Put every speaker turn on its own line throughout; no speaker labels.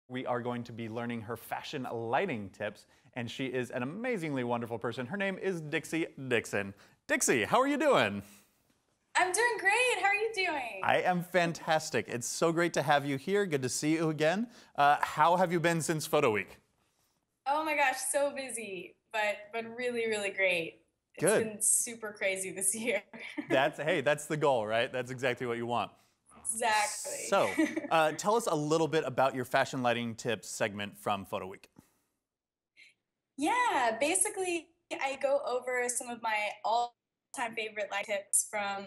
We are going to be learning her fashion lighting tips, and she is an amazingly wonderful person. Her name is Dixie Dixon. Dixie, how are you doing?
I'm doing great. How are you doing?
I am fantastic. It's so great to have you here. Good to see you again. How have you been since Photo Week?
Oh my gosh, so busy, but really, really great. It's
Good.
been super crazy this year.
Hey, that's the goal, right? That's exactly what you want.
Exactly.
So, tell us a little bit about your fashion lighting tips segment from Photo Week.
Yeah, basically, I go over some of my all-time favorite light tips from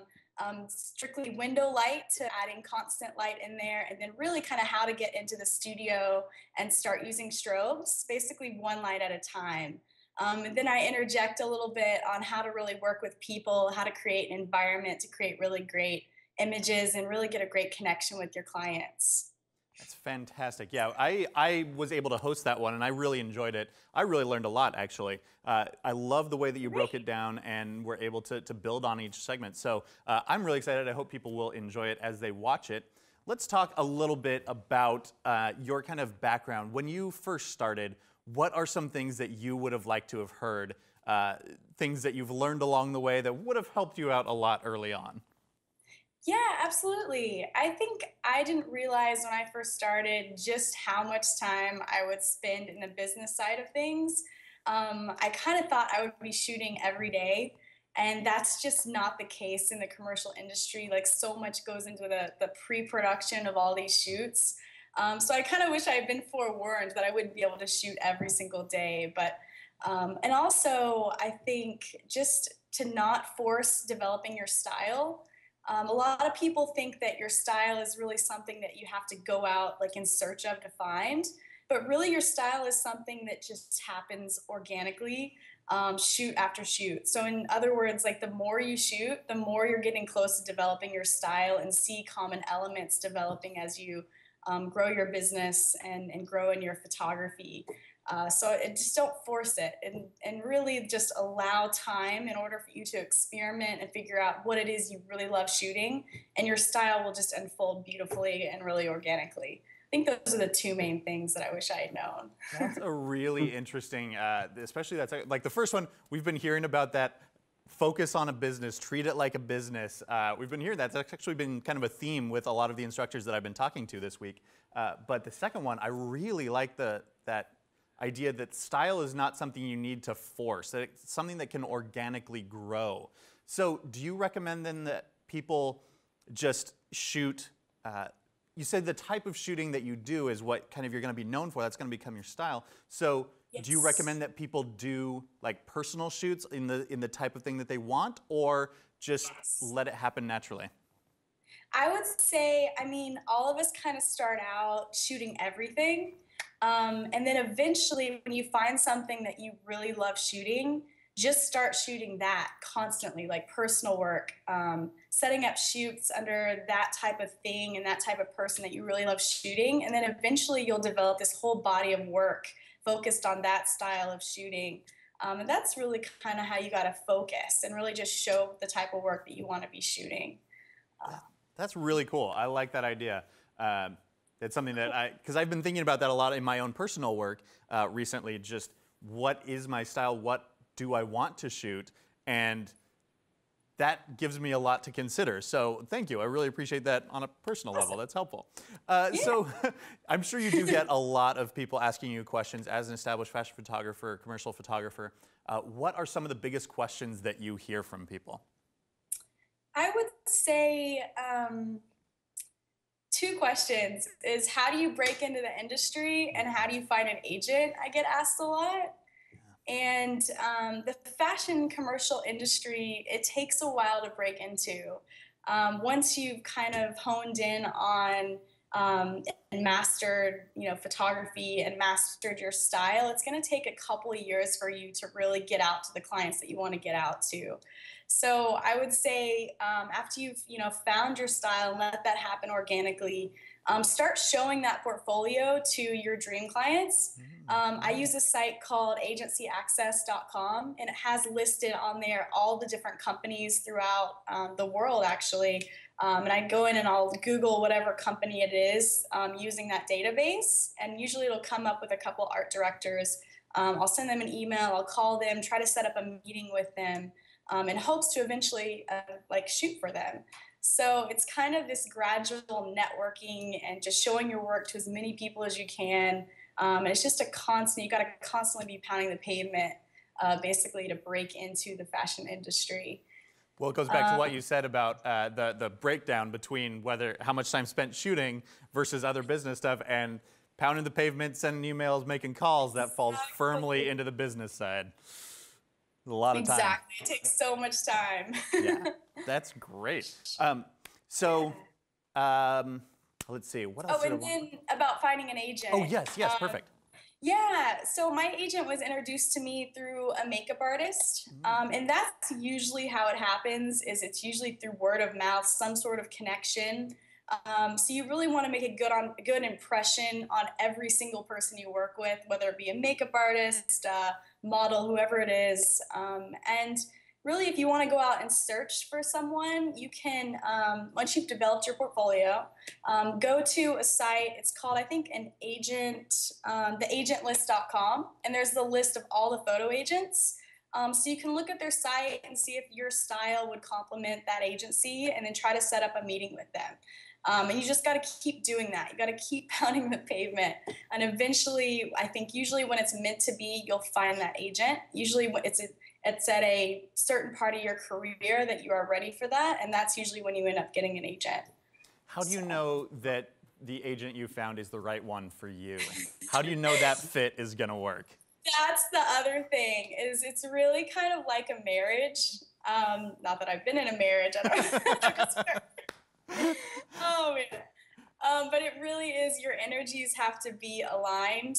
strictly window light to adding constant light in there, and then really kind of how to get into the studio and start using strobes, basically one light at a time. And then I interject a little bit on how to really work with people, how to create an environment to create really great images and really get a great connection with your clients.
That's fantastic. Yeah, I was able to host that one, and I really enjoyed it. I really learned a lot, actually. I love the way that you broke it down and were able to build on each segment. So I'm really excited. I hope people will enjoy it as they watch it. Let's talk a little bit about your kind of background. When you first started, what are some things that you would have liked to have heard, things that you've learned along the way that would have helped you out a lot early on?
Yeah, absolutely. I think I didn't realize when I first started just how much time I would spend in the business side of things. I kind of thought I would be shooting every day, and that's just not the case in the commercial industry. Like, so much goes into the pre-production of all these shoots. So I kind of wish I had been forewarned that I wouldn't be able to shoot every single day. And also, I think just to not force developing your style. A lot of people think that your style is really something that you have to go out like in search of to find, but really your style is something that just happens organically, shoot after shoot. So in other words, like the more you shoot, the more you're getting close to developing your style and see common elements developing as you grow your business and grow in your photography. Just don't force it and really just allow time in order for you to experiment and figure out what it is you really love shooting, and your style will just unfold beautifully and really organically. I think those are the two main things that I wish I had known.
That's a really interesting, especially that's like the first one, we've been hearing about that focus on a business, treat it like a business. We've been hearing that's actually been kind of a theme with a lot of the instructors that I've been talking to this week. But the second one, I really like that idea that style is not something you need to force, that it's something that can organically grow. So do you recommend then that people just shoot, you said the type of shooting that you do is what kind of you're going to be known for, that's going to become your style. So do you recommend that people do like personal shoots in the type of thing that they want, or just let it happen naturally?
I would say, I mean, all of us kind of start out shooting everything. And then eventually, when you find something that you really love shooting, just start shooting that constantly, like personal work, setting up shoots under that type of thing and that type of person that you really love shooting. And then eventually, you'll develop this whole body of work focused on that style of shooting. And that's really kind of how you got to focus and really just show the type of work that you want to be shooting.
That's really cool. I like that idea. It's something that because I've been thinking about that a lot in my own personal work recently, just what is my style? What do I want to shoot? And that gives me a lot to consider. So thank you. I really appreciate that on a personal level. That's helpful. So I'm sure you do get a lot of people asking you questions as an established fashion photographer, commercial photographer. What are some of the biggest questions that you hear from people?
I would say two questions is how do you break into the industry and how do you find an agent? I get asked a lot. And the fashion commercial industry, it takes a while to break into. Once you've kind of honed in on and mastered, photography and mastered your style, it's going to take a couple of years for you to really get out to the clients that you want to get out to. So I would say after you've found your style and let that happen organically, start showing that portfolio to your dream clients. I use a site called agencyaccess.com, and it has listed on there all the different companies throughout the world, actually, And I go in and I'll Google whatever company it is using that database. And usually it'll come up with a couple art directors. I'll send them an email, I'll call them, try to set up a meeting with them in hopes to eventually like shoot for them. So it's kind of this gradual networking and just showing your work to as many people as you can. And it's just a constant, you got to constantly be pounding the pavement basically to break into the fashion industry.
Well, it goes back to what you said about the breakdown between how much time spent shooting versus other business stuff, and pounding the pavement, sending emails, making calls, that falls firmly into the business side. A lot of time.
Exactly. It takes so much time.
Yeah, that's great. Let's see, what else?
Oh, and then about finding an agent.
Oh, yes, perfect.
Yeah, so my agent was introduced to me through a makeup artist, and that's usually how it happens. Is it's usually through word of mouth, some sort of connection. So you really want to make a good impression on every single person you work with, whether it be a makeup artist, model, whoever it is. And really, if you want to go out and search for someone, you can, once you've developed your portfolio, go to a site. It's called, I think, theagentlist.com, and there's the list of all the photo agents. So you can look at their site and see if your style would complement that agency, and then try to set up a meeting with them. And you just got to keep doing that. You got to keep pounding the pavement. And eventually, I think usually when it's meant to be, you'll find that agent. Usually it's at a certain part of your career that you are ready for that. And that's usually when you end up getting an agent.
How do you know that the agent you found is the right one for you? How do you know that fit is going to work?
That's the other thing, is it's really kind of like a marriage. Not that I've been in a marriage. I don't know. Oh man. But it really is, your energies have to be aligned.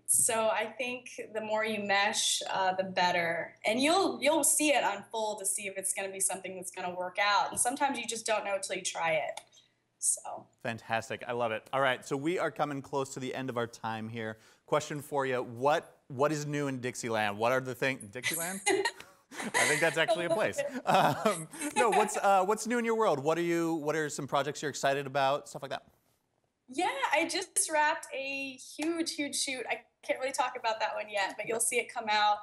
So I think the more you mesh, the better. And you'll see it unfold to see if it's going to be something that's going to work out. And sometimes you just don't know until you try it. So
fantastic. I love it. All right, so we are coming close to the end of our time here. Question for you: What is new in Dixieland? What are the things? Dixieland? I think that's actually a place. No, what's new in your world? What are some projects you're excited about? Stuff like that.
Yeah, I just wrapped a huge shoot. I can't really talk about that one yet, but you'll see it come out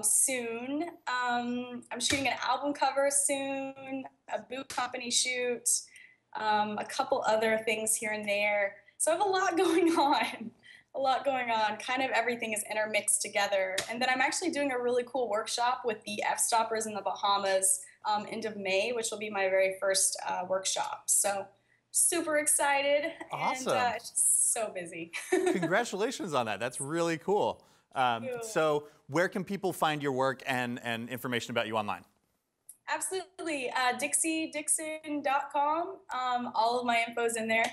soon. I'm shooting an album cover soon, a boot company shoot, a couple other things here and there. So I have a lot going on. Kind of everything is intermixed together. And then I'm actually doing a really cool workshop with the F-Stoppers in the Bahamas end of May, which will be my very first workshop. So super excited.
Awesome.
And it's just so busy.
Congratulations on that. That's really cool. So where can people find your work and information about you online?
Absolutely. DixieDixon.com. All of my info's in there.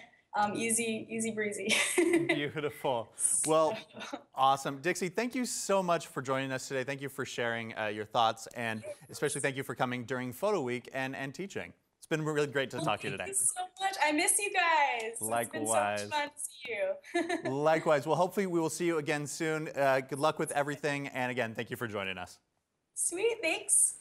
Easy breezy.
Beautiful. Well, awesome. Dixie, thank you so much for joining us today. Thank you for sharing your thoughts, and especially thank you for coming during Photo Week and teaching. It's been really great to talk to you today.
Thank you so much. I miss you guys.
Likewise.
It's been so much fun to see you.
Likewise. Well, hopefully we will see you again soon. Good luck with everything. And again, thank you for joining us.
Sweet. Thanks.